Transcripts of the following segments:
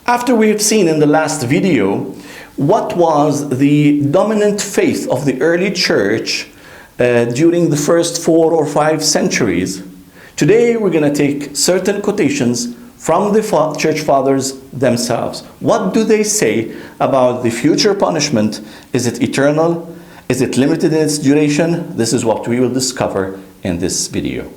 After we have seen in the last video what was the dominant faith of the early church during the first 4 or 5 centuries, today we're going to take certain quotations from the church fathers themselves. What do they say about the future punishment? Is it eternal? Is it limited in its duration? This is what we will discover in this video.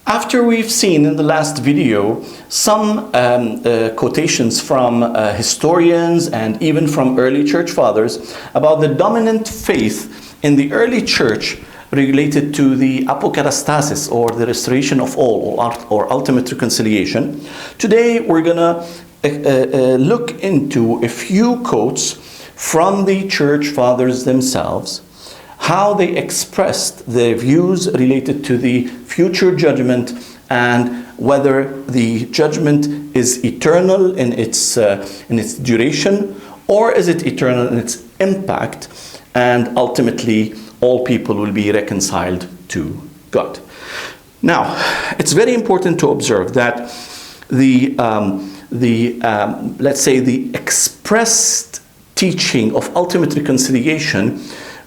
After we've seen in the last video some quotations from historians and even from early church fathers about the dominant faith in the early church related to the apokatastasis, or the restoration of all, or ultimate reconciliation, today we're going to look into a few quotes from the church fathers themselves, how they expressed their views related to the future judgment and whether the judgment is eternal in its duration, or is it eternal in its impact, and ultimately all people will be reconciled to God. Now, it's very important to observe that let's say the expressed teaching of ultimate reconciliation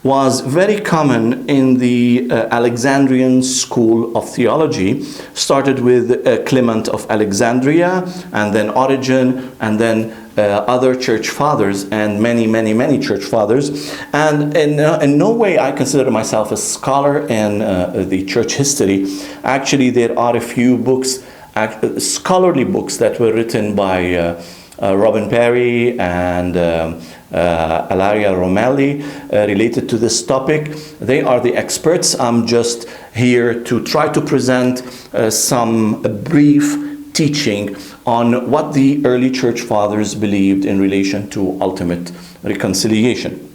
was very common in the Alexandrian school of theology, started with Clement of Alexandria, and then Origen, and then other church fathers, and many church fathers. And in no way I consider myself a scholar in the church history. Actually, there are a few books, scholarly books, that were written by Robin Perry and Ilaria Romelli related to this topic. They are the experts. I'm just here to try to present some brief teaching on what the early church fathers believed in relation to ultimate reconciliation.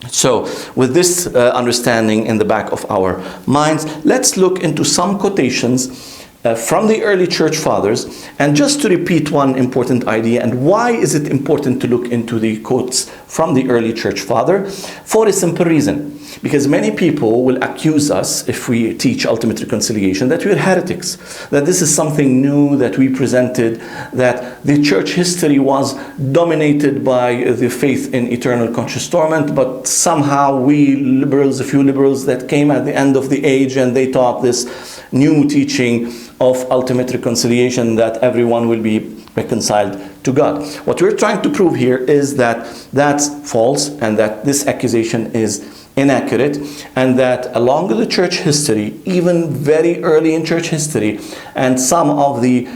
So with this understanding in the back of our minds, let's look into some quotations from the early church fathers, and just to repeat one important idea. And why is it important to look into the quotes from the early church father? For a simple reason. Because many people will accuse us, if we teach ultimate reconciliation, that we're heretics, that this is something new that we presented, that the church history was dominated by the faith in eternal conscious torment, but somehow we liberals, a few liberals that came at the end of the age, and they taught this new teaching of ultimate reconciliation, that everyone will be reconciled to God. What we're trying to prove here is that that's false, and that this accusation is inaccurate, and that along the church history, even very early in church history, and some of the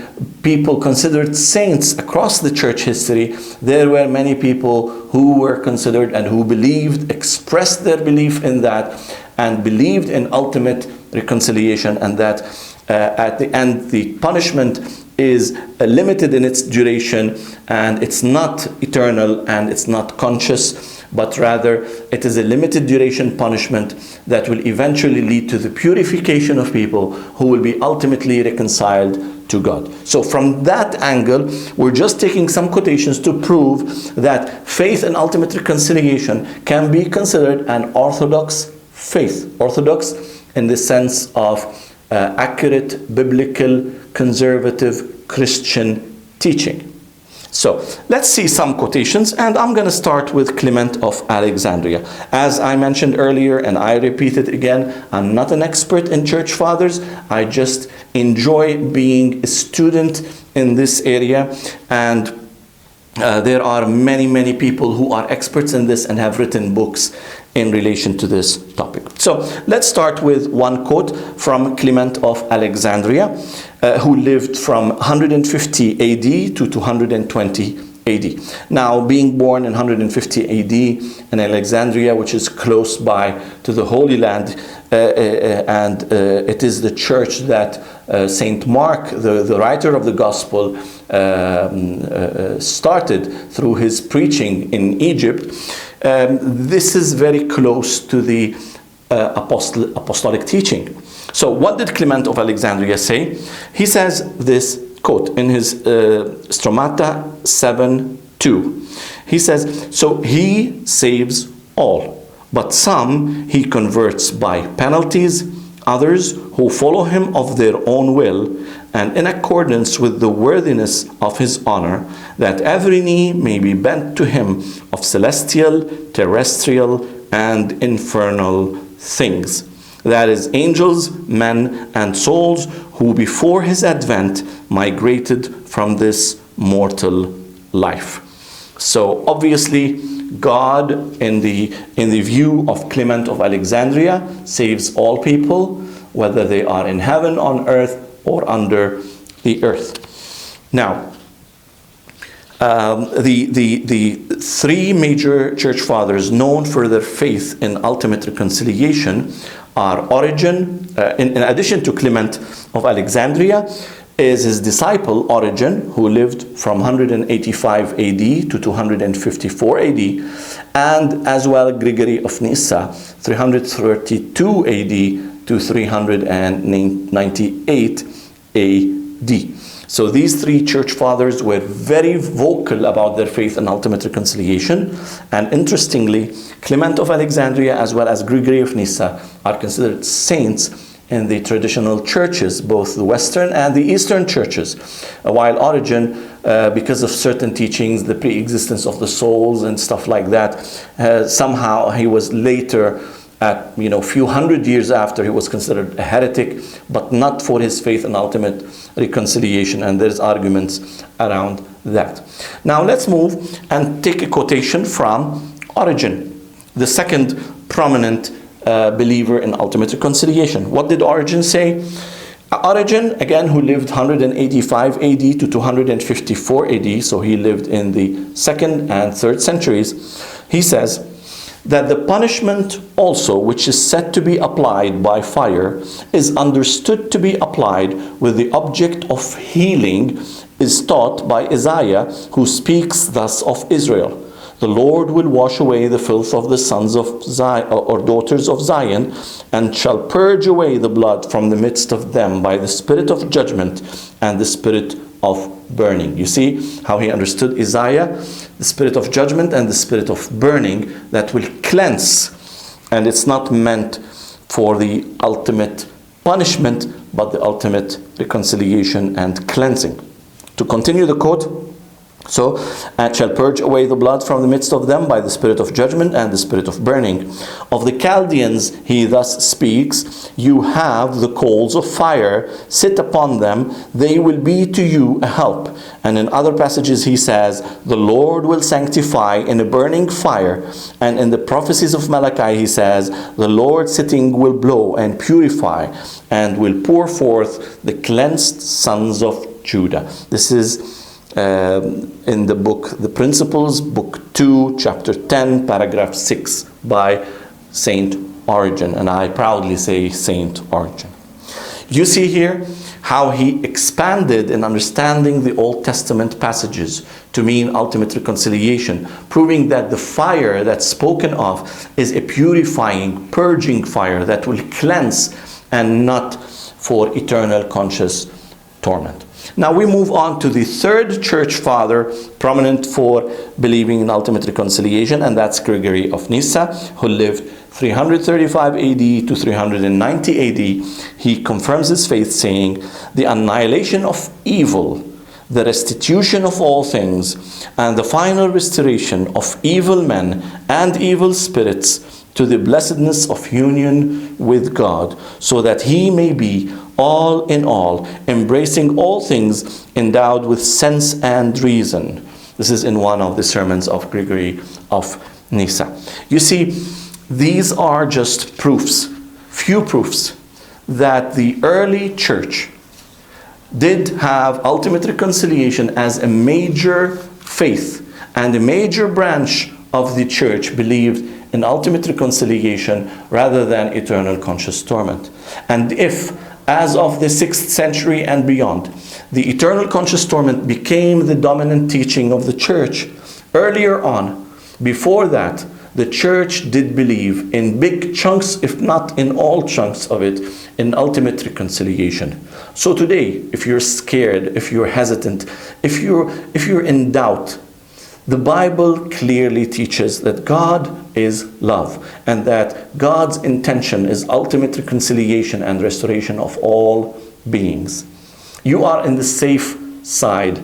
people considered saints across the church history, there were many people who were considered and who believed, expressed their belief in that, and believed in ultimate reconciliation, and that at the end the punishment is limited in its duration, and it's not eternal, and it's not conscious, but rather it is a limited duration punishment that will eventually lead to the purification of people who will be ultimately reconciled to God. So from that angle, we're just taking some quotations to prove that faith in ultimate reconciliation can be considered an orthodox faith. Orthodox in the sense of accurate, biblical, conservative Christian teaching. So let's see some quotations, and I'm going to start with Clement of Alexandria. As I mentioned earlier, and I repeat it again, I'm not an expert in church fathers. I just enjoy being a student in this area, and there are many people who are experts in this and have written books in relation to this topic. So let's start with one quote from Clement of Alexandria, who lived from 150 AD to 220 AD. Now, being born in 150 AD in Alexandria, which is close by to the Holy Land, and it is the church that Saint Mark, the writer of the Gospel, started through his preaching in Egypt. This is very close to the apostolic teaching. So what did Clement of Alexandria say? He says this quote, in his Stromata 7:2. He says, so he saves all, but some he converts by penalties, others who follow him of their own will, and in accordance with the worthiness of his honor, that every knee may be bent to him of celestial, terrestrial, and infernal things. That is, angels, men, and souls who before his advent migrated from this mortal life. So obviously, God, in the view of Clement of Alexandria, saves all people, whether they are in heaven, on earth, or under the earth. Now, the three major church fathers known for their faith in ultimate reconciliation are Origen, in addition to Clement of Alexandria, is his disciple Origen, who lived from 185 AD to 254 AD, and as well Gregory of Nyssa, 332 AD to 398 AD. So these three church fathers were very vocal about their faith in ultimate reconciliation. And interestingly, Clement of Alexandria as well as Gregory of Nyssa are considered saints in the traditional churches, both the Western and the Eastern churches. While Origen, because of certain teachings, the pre-existence of the souls and stuff like that, somehow he was later, a few hundred years after, he was considered a heretic, but not for his faith in ultimate reconciliation, and there's arguments around that. Now let's move and take a quotation from Origen, the second prominent believer in ultimate reconciliation. What did Origen say? Origen, again, who lived 185 AD to 254 AD, so he lived in the 2nd and 3rd centuries, he says that the punishment also which is said to be applied by fire is understood to be applied with the object of healing, is taught by Isaiah, who speaks thus of Israel. The Lord will wash away the filth of the sons of Zion, or daughters of Zion, and shall purge away the blood from the midst of them by the spirit of judgment and the spirit of burning. You see how he understood Isaiah? The spirit of judgment and the spirit of burning that will cleanse. And it's not meant for the ultimate punishment, but the ultimate reconciliation and cleansing. To continue the quote, so, and shall purge away the blood from the midst of them by the spirit of judgment and the spirit of burning. Of the Chaldeans he thus speaks, you have the coals of fire, sit upon them, they will be to you a help. And in other passages he says, the Lord will sanctify in a burning fire. And in the prophecies of Malachi he says, the Lord sitting will blow and purify, and will pour forth the cleansed sons of Judah. This is in the book The Principles, book 2, chapter 10, paragraph 6 by Saint Origen, and I proudly say Saint Origen. You see here how he expanded in understanding the Old Testament passages to mean ultimate reconciliation, proving that the fire that's spoken of is a purifying, purging fire that will cleanse and not for eternal conscious torment. Now we move on to the third church father prominent for believing in ultimate reconciliation, and that's Gregory of Nyssa, who lived 335 AD to 390 AD. He confirms his faith saying, the annihilation of evil, the restitution of all things, and the final restoration of evil men and evil spirits to the blessedness of union with God, so that he may be all in all, embracing all things, endowed with sense and reason. This is in one of the sermons of Gregory of Nyssa. You see, these are just proofs, few proofs, that the early church did have ultimate reconciliation as a major faith, and a major branch of the church believed in ultimate reconciliation rather than eternal conscious torment. And if, as of the 6th century and beyond, the eternal conscious torment became the dominant teaching of the church, earlier on, before that, the church did believe in big chunks, if not in all chunks of it, in ultimate reconciliation. So today, if you're scared, if you're hesitant, if you're in doubt, the Bible clearly teaches that God is love, and that God's intention is ultimate reconciliation and restoration of all beings. You are in the safe side,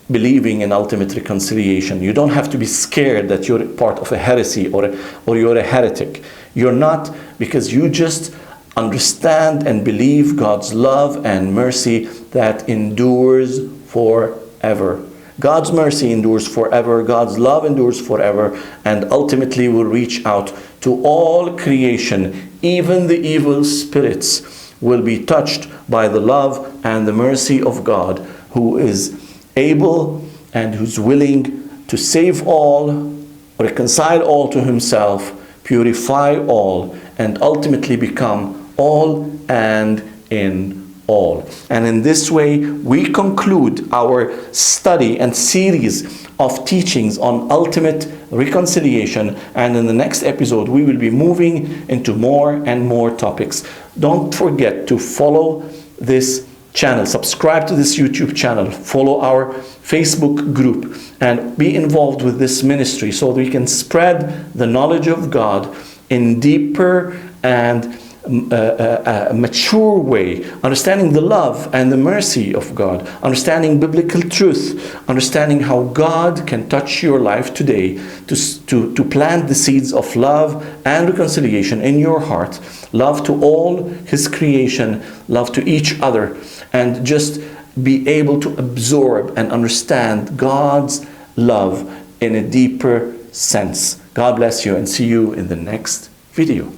believing in ultimate reconciliation. You don't have to be scared that you're part of a heresy or you're a heretic. You're not, because you just understand and believe God's love and mercy that endures forever. God's mercy endures forever, God's love endures forever, and ultimately will reach out to all creation. Even the evil spirits will be touched by the love and the mercy of God, who is able and who's willing to save all, reconcile all to himself, purify all, and ultimately become all and in all. And in this way, we conclude our study and series of teachings on ultimate reconciliation. And in the next episode, we will be moving into more and more topics. Don't forget to follow this channel, subscribe to this YouTube channel, follow our Facebook group, and be involved with this ministry so that we can spread the knowledge of God in deeper and a mature way, understanding the love and the mercy of God, understanding biblical truth, understanding how God can touch your life today to plant the seeds of love and reconciliation in your heart, love to all His creation, love to each other, and just be able to absorb and understand God's love in a deeper sense. God bless you, and see you in the next video.